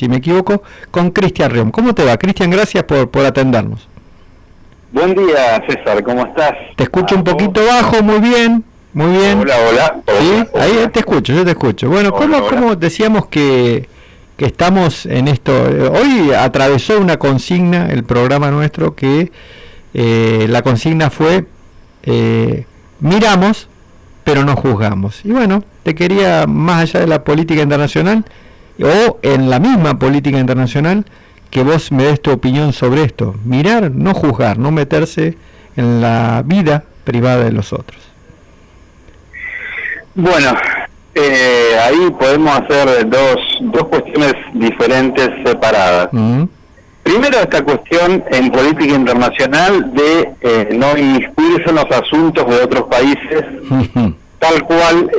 si me equivoco, con Cristian Riom. ¿Cómo te va, Cristian? Gracias por atendernos. Buen día, César, ¿cómo estás? Te escucho un poquito bajo, muy bien, muy bien. Hola. Sí, ahí yo te escucho. Bueno, ¿cómo decíamos que estamos en esto? Hoy atravesó una consigna, el programa nuestro, que la consigna fue, miramos, pero no juzgamos. Y bueno, te quería, más allá de la política internacional, o en la misma política internacional, que vos me des tu opinión sobre esto. Mirar, no juzgar, no meterse en la vida privada de los otros. Bueno, ahí podemos hacer dos cuestiones diferentes, separadas. Primero, esta cuestión en política internacional de no inmiscuirse en los asuntos de otros países, tal cual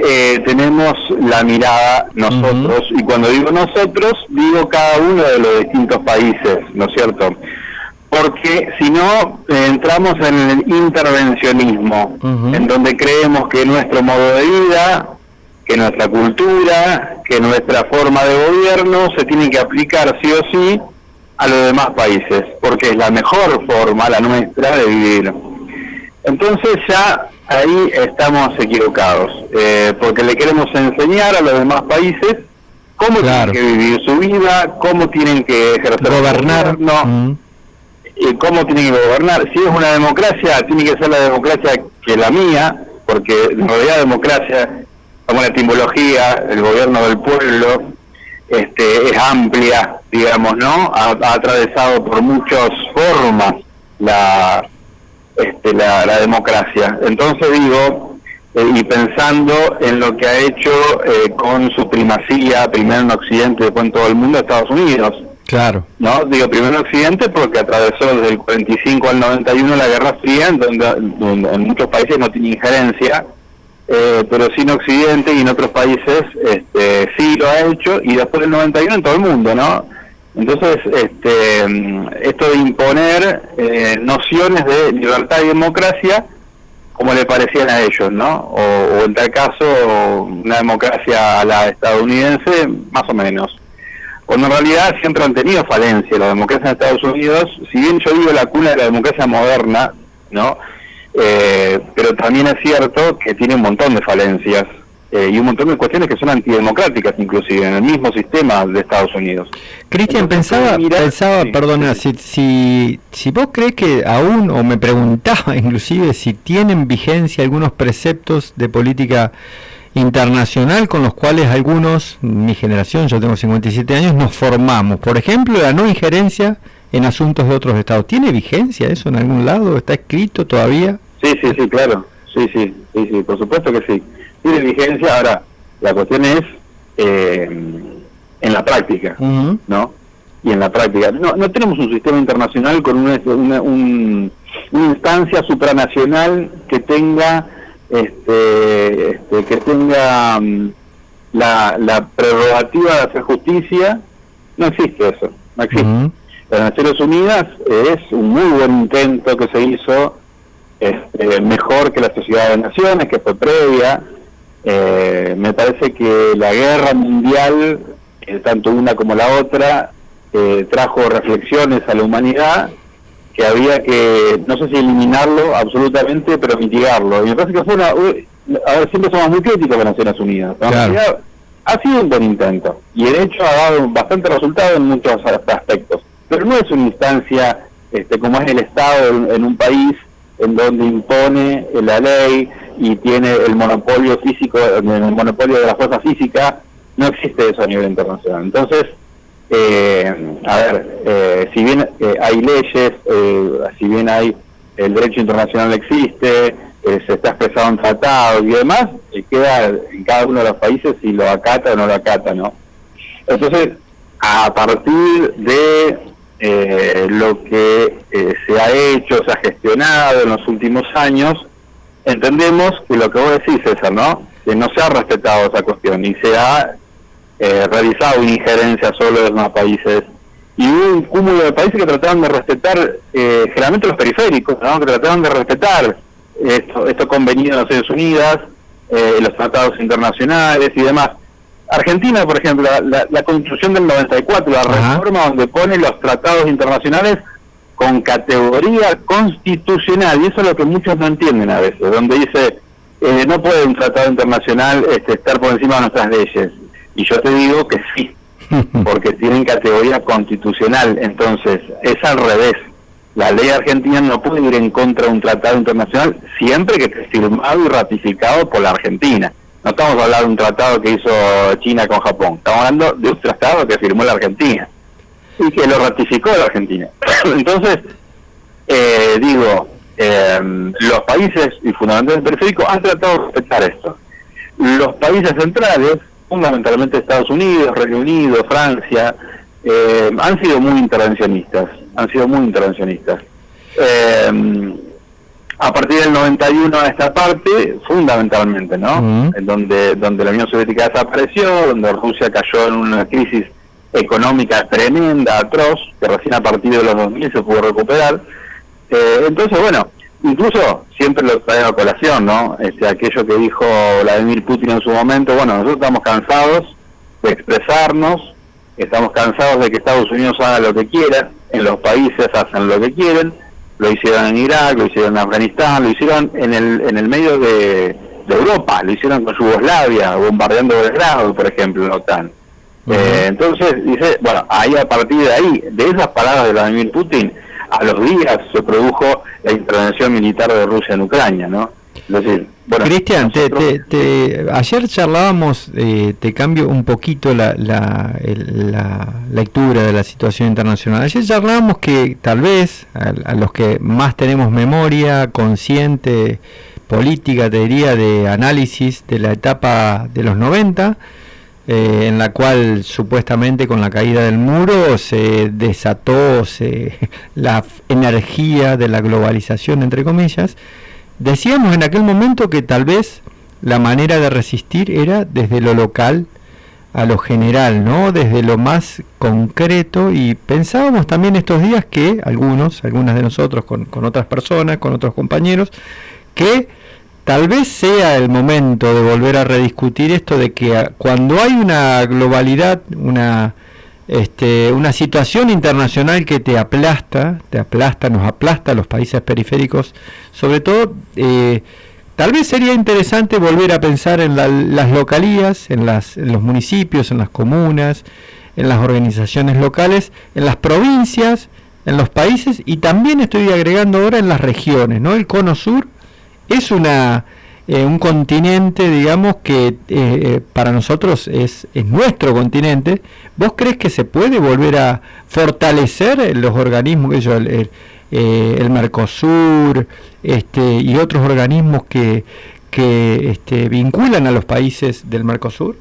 tenemos la mirada nosotros, y cuando digo nosotros, digo cada uno de los distintos países, ¿no es cierto? Porque si no, entramos en el intervencionismo, en donde creemos que nuestro modo de vida, que nuestra cultura, que nuestra forma de gobierno se tiene que aplicar sí o sí a los demás países, porque es la mejor forma, la nuestra, de vivir. Entonces ya ahí estamos equivocados, porque le queremos enseñar a los demás países cómo tienen que vivir su vida, cómo tienen que ejercer gobernar, cómo tienen que gobernar. Si es una democracia, tiene que ser la democracia que la mía, porque en realidad democracia, como la etimología, el gobierno del pueblo, es amplia, digamos, ¿no? Ha atravesado por muchas formas la democracia. Entonces digo, y pensando en lo que ha hecho con su primacía, primero en Occidente, después en todo el mundo, Estados Unidos. Claro. No, digo primero en Occidente porque atravesó desde el 45 al 91 la Guerra Fría, en donde en muchos países no tiene injerencia, pero sí en Occidente y en otros países sí lo ha hecho, y después del 91 en todo el mundo, ¿no? Entonces, esto de imponer nociones de libertad y democracia como le parecían a ellos, ¿no? O en tal caso, una democracia a la estadounidense, más o menos. Cuando en realidad siempre han tenido falencia la democracia en Estados Unidos, si bien yo digo la cuna de la democracia moderna, ¿no? Pero también es cierto que tiene un montón de falencias y un montón de cuestiones que son antidemocráticas, inclusive en el mismo sistema de Estados Unidos. Cristian, pensaba, perdona, si vos crees que aún, o me preguntaba inclusive, si tienen vigencia algunos preceptos de política internacional con los cuales algunos, mi generación, yo tengo 57 años, nos formamos. Por ejemplo, la no injerencia en asuntos de otros estados. ¿Tiene vigencia eso en algún lado? ¿Está escrito todavía? Sí, claro. Sí, por supuesto que sí. Tiene vigencia. Ahora, la cuestión es en la práctica, ¿no? Y en la práctica. No tenemos un sistema internacional con una instancia supranacional que tenga la prerrogativa de hacer justicia. No existe eso, no existe. Las Naciones Unidas es un muy buen intento que se hizo, mejor que la Sociedad de Naciones, que fue previa. Me parece que la guerra mundial, tanto una como la otra, trajo reflexiones a la humanidad que había que, no sé si eliminarlo absolutamente, pero mitigarlo. Y me parece que fue siempre somos muy críticos con las Naciones Unidas, ¿no? Claro. Ha sido un buen intento, y el hecho ha dado bastante resultado en muchos aspectos, pero no es una instancia como es el Estado en un país, en donde impone la ley y tiene el monopolio físico, el monopolio de la fuerza física. No existe eso a nivel internacional. Entonces, si bien hay leyes, si bien hay el derecho internacional existe, se está expresado en tratados y demás, queda en cada uno de los países si lo acata o no lo acata, ¿no? Entonces, a partir de lo que se ha hecho, se ha gestionado en los últimos años, entendemos que lo que vos decís, César, ¿no? Que no se ha respetado esa cuestión y se ha realizado una injerencia solo de los demás países, y hubo un cúmulo de países que trataban de respetar, generalmente los periféricos, ¿no? Que trataban de respetar esto convenido de Naciones Unidas, los tratados internacionales y demás. Argentina, por ejemplo, la Constitución del 94, la reforma donde pone los tratados internacionales con categoría constitucional, y eso es lo que muchos no entienden a veces, donde dice, no puede un tratado internacional estar por encima de nuestras leyes. Y yo te digo que sí, porque tienen categoría constitucional. Entonces, es al revés. La ley argentina no puede ir en contra de un tratado internacional siempre que esté firmado y ratificado por la Argentina. No estamos hablando de un tratado que hizo China con Japón, estamos hablando de un tratado que firmó la Argentina y que lo ratificó la Argentina. Entonces, los países, y fundamentalmente periféricos, han tratado de respetar esto. Los países centrales, fundamentalmente Estados Unidos, Reino Unido, Francia, han sido muy intervencionistas, a partir del 91 a esta parte, fundamentalmente, ¿no? Donde la Unión Soviética desapareció, donde Rusia cayó en una crisis económica tremenda, atroz, que recién a partir de los 2000 se pudo recuperar. Entonces, bueno, incluso siempre lo traigo a colación, ¿no? Aquello que dijo Vladimir Putin en su momento, bueno, nosotros estamos cansados de expresarnos, estamos cansados de que Estados Unidos haga lo que quiera, en los países hacen lo que quieren, lo hicieron en Irak, lo hicieron en Afganistán, lo hicieron en el medio de Europa, lo hicieron con Yugoslavia, bombardeando Belgrado, por ejemplo, la OTAN. Entonces, dice, bueno, ahí a partir de ahí, de esas palabras de Vladimir Putin, a los días se produjo la intervención militar de Rusia en Ucrania, ¿no? Es decir, bueno, Cristian, ayer charlábamos, te cambio un poquito la lectura de la situación internacional. Ayer charlábamos que tal vez a los que más tenemos memoria consciente, política, te diría, de análisis de la etapa de los 90, en la cual supuestamente con la caída del muro se desató la energía de la globalización, entre comillas. Decíamos en aquel momento que tal vez la manera de resistir era desde lo local a lo general, ¿no? Desde lo más concreto, y pensábamos también estos días que algunas de nosotros con otras personas, con otros compañeros, que tal vez sea el momento de volver a rediscutir esto de que cuando hay una globalidad, una situación internacional que nos aplasta a los países periféricos, sobre todo, tal vez sería interesante volver a pensar en las localías, en los municipios, en las comunas, en las organizaciones locales, en las provincias, en los países, y también estoy agregando ahora en las regiones, ¿no? El Cono Sur es un continente, digamos, que para nosotros es nuestro continente. ¿Vos crees que se puede volver a fortalecer los organismos, el Mercosur y otros organismos que vinculan a los países del Mercosur?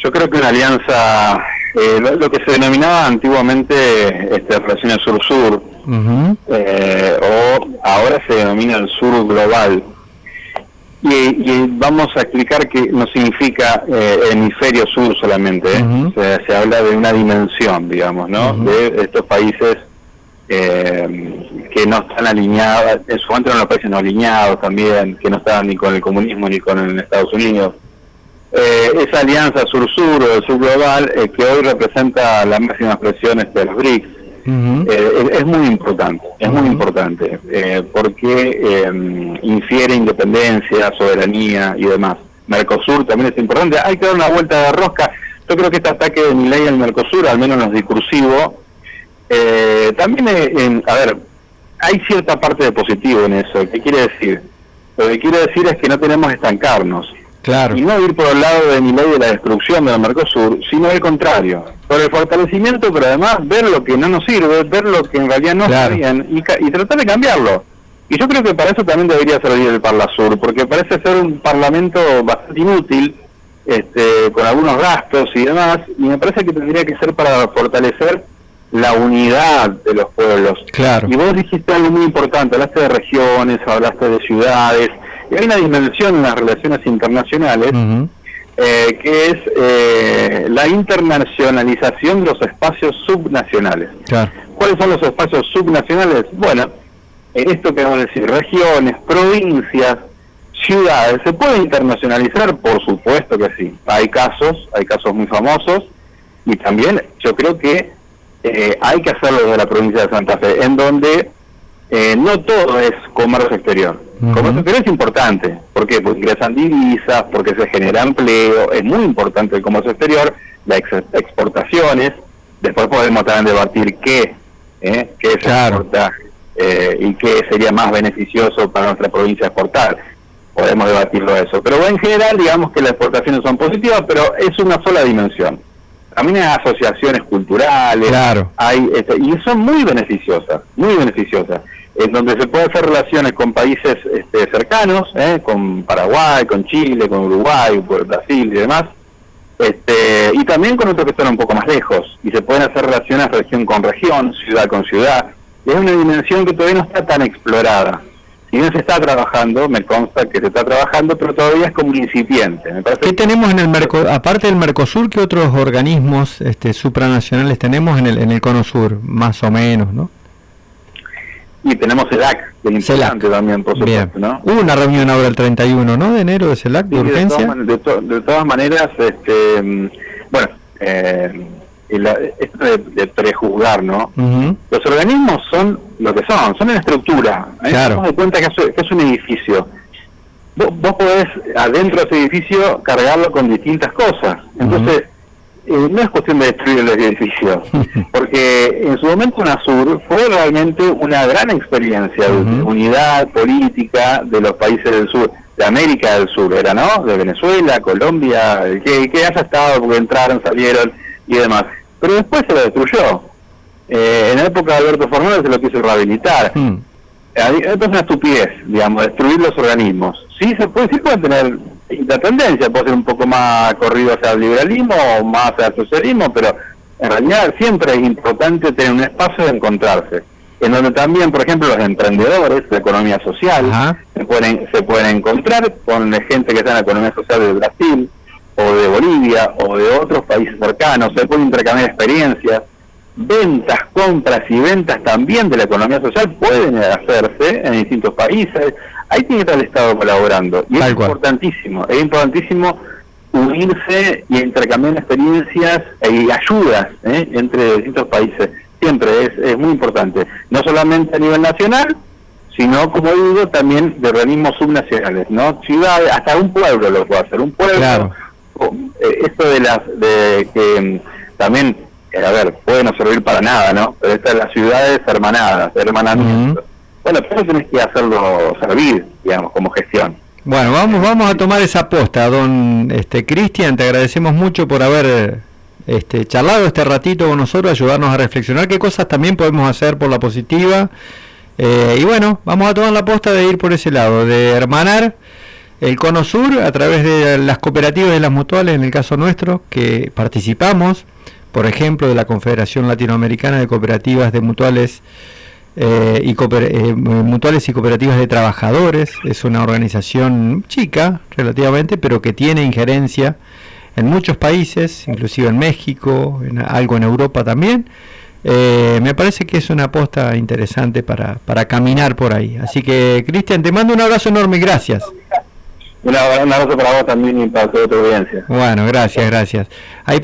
Yo creo que una alianza, lo que se denominaba antiguamente relaciones sur-sur, o ahora se denomina el sur global, y vamos a explicar que no significa hemisferio sur solamente, se habla de una dimensión, digamos, ¿no? De estos países que no están alineados, en su momento eran los países no alineados también, que no estaban ni con el comunismo ni con Estados Unidos. Esa alianza sur-sur o el sur global, que hoy representa la máxima expresión de los BRICS, es muy importante, porque infiere independencia, soberanía y demás. Mercosur también es importante. Hay que dar una vuelta de rosca. Yo creo que este ataque de Milei al Mercosur, al menos en lo discursivo, también, hay cierta parte de positivo en eso. ¿Qué quiere decir? Lo que quiere decir es que no tenemos que estancarnos. Claro. Y no ir por el lado de Milei de la destrucción del Mercosur, sino al contrario, por el fortalecimiento, pero además ver lo que no nos sirve, ver lo que en realidad no está bien y tratar de cambiarlo. Y yo creo que para eso también debería servir el Parlasur, porque parece ser un parlamento bastante inútil, con algunos gastos y demás, y me parece que tendría que ser para fortalecer la unidad de los pueblos. Claro. Y vos dijiste algo muy importante, hablaste de regiones, hablaste de ciudades, y hay una dimensión en las relaciones internacionales, que es la internacionalización de los espacios subnacionales. Claro. ¿Cuáles son los espacios subnacionales? Bueno, esto queremos decir regiones, provincias, ciudades. ¿Se puede internacionalizar? Por supuesto que sí. Hay casos muy famosos, y también yo creo que hay que hacerlo desde la provincia de Santa Fe, en donde no todo es comercio exterior. Comercio exterior es importante. ¿Por qué? Porque ingresan divisas, porque se genera empleo. Es muy importante el comercio exterior, las exportaciones. Después podemos también debatir qué se exporta y qué sería más beneficioso para nuestra provincia exportar. Podemos debatirlo eso. Pero en general, digamos que las exportaciones son positivas, pero es una sola dimensión. También hay asociaciones culturales, y son muy beneficiosas, en donde se puede hacer relaciones con países cercanos, con Paraguay, con Chile, con Uruguay, con Brasil y demás, y también con otros que están un poco más lejos, y se pueden hacer relaciones región con región, ciudad con ciudad. Es una dimensión que todavía no está tan explorada. Si bien se está trabajando, me consta que se está trabajando, pero todavía es como un incipiente. Me parece. ¿Qué tenemos en el aparte del Mercosur, qué otros organismos supranacionales tenemos en el Cono Sur, más o menos, ¿no? Y tenemos CELAC, que es importante también, por supuesto, ¿no? Hubo una reunión ahora el 31, ¿no?, de enero de CELAC, de urgencia. De todas maneras, esto de prejuzgar, ¿no? Los organismos son lo que son en estructura. Claro. Nos damos cuenta que es un edificio. Vos podés, adentro de ese edificio, cargarlo con distintas cosas. Entonces, no es cuestión de destruir el edificio, porque en su momento UNASUR fue realmente una gran experiencia de unidad política de los países del sur, de América del Sur, ¿no? De Venezuela, Colombia, que haya estado, porque entraron, salieron y demás. Pero después se lo destruyó. En la época de Alberto Fernández se lo quiso rehabilitar. Esto es una estupidez, digamos, destruir los organismos. Sí puede tener la tendencia, puede ser un poco más corrido hacia el liberalismo o más hacia el socialismo, pero en realidad siempre es importante tener un espacio de encontrarse, en donde también, por ejemplo, los emprendedores de economía social se pueden encontrar con gente que está en la economía social de Brasil, o de Bolivia, o de otros países cercanos. Se pueden intercambiar experiencias, ventas, compras y ventas también de la economía social pueden hacerse en distintos países. Ahí tiene que estar el Estado colaborando, y es importantísimo unirse y intercambiar experiencias y ayudas entre distintos países. Siempre es muy importante, no solamente a nivel nacional, sino, como digo, también de organismos subnacionales, ¿no? Ciudades, hasta un pueblo lo puede hacer, un pueblo. Claro. Esto de que también, puede no servir para nada, ¿no? Pero estas las ciudades hermanadas, hermanamientos. Bueno, pero tenés que hacerlo servir, digamos, como gestión. Bueno, vamos a tomar esa posta, don Cristian. Te agradecemos mucho por haber charlado este ratito con nosotros, ayudarnos a reflexionar qué cosas también podemos hacer por la positiva. Y bueno, vamos a tomar la posta de ir por ese lado, de hermanar el Cono Sur a través de las cooperativas y las mutuales, en el caso nuestro, que participamos, por ejemplo, de la Confederación Latinoamericana de Cooperativas de Mutuales Mutuales y Cooperativas de Trabajadores. Es una organización chica, relativamente, pero que tiene injerencia en muchos países, inclusive en México, algo en Europa también. Me parece que es una aposta interesante para caminar por ahí. Así que, Cristian, te mando un abrazo enorme y gracias. Un abrazo para vos también y para toda tu audiencia. Bueno, gracias. Ahí